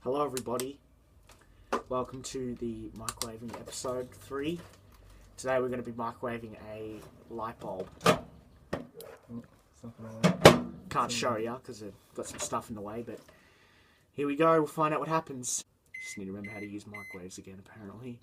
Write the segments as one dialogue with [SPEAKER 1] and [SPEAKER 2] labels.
[SPEAKER 1] Hello everybody, welcome to the microwaving episode 3. Today we're going to be microwaving a light bulb. Can't show you because I've got some stuff in the way, but here we go, we'll find out what happens. Just need to remember how to use microwaves again apparently.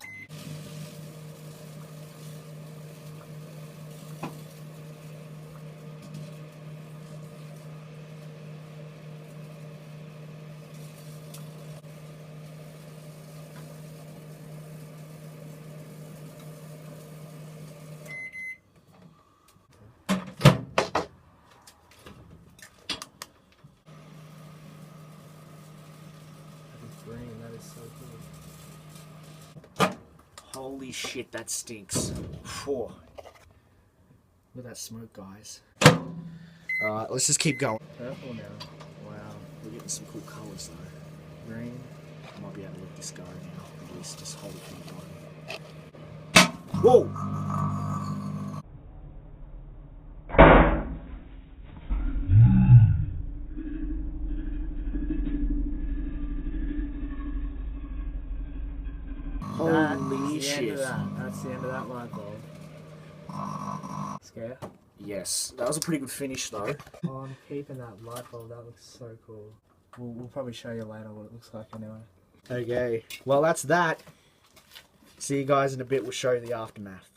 [SPEAKER 2] That is so cool.
[SPEAKER 1] Holy shit, that stinks. Whew. Look at that smoke, guys. Alright, let's just keep going.
[SPEAKER 2] Purple now. Wow.
[SPEAKER 1] We're getting some cool colours though.
[SPEAKER 2] Green.
[SPEAKER 1] I might be able to let this go now. At least just hold it for the bottom. Whoa! Holy shit.
[SPEAKER 2] That's the end of that light bulb. Scare?
[SPEAKER 1] Yes, that was a pretty good finish though.
[SPEAKER 2] Oh, I'm keeping that light bulb. That looks so cool. We'll probably show you later what it looks like anyway.
[SPEAKER 1] Okay, well that's that. See you guys in a bit, we'll show you the aftermath.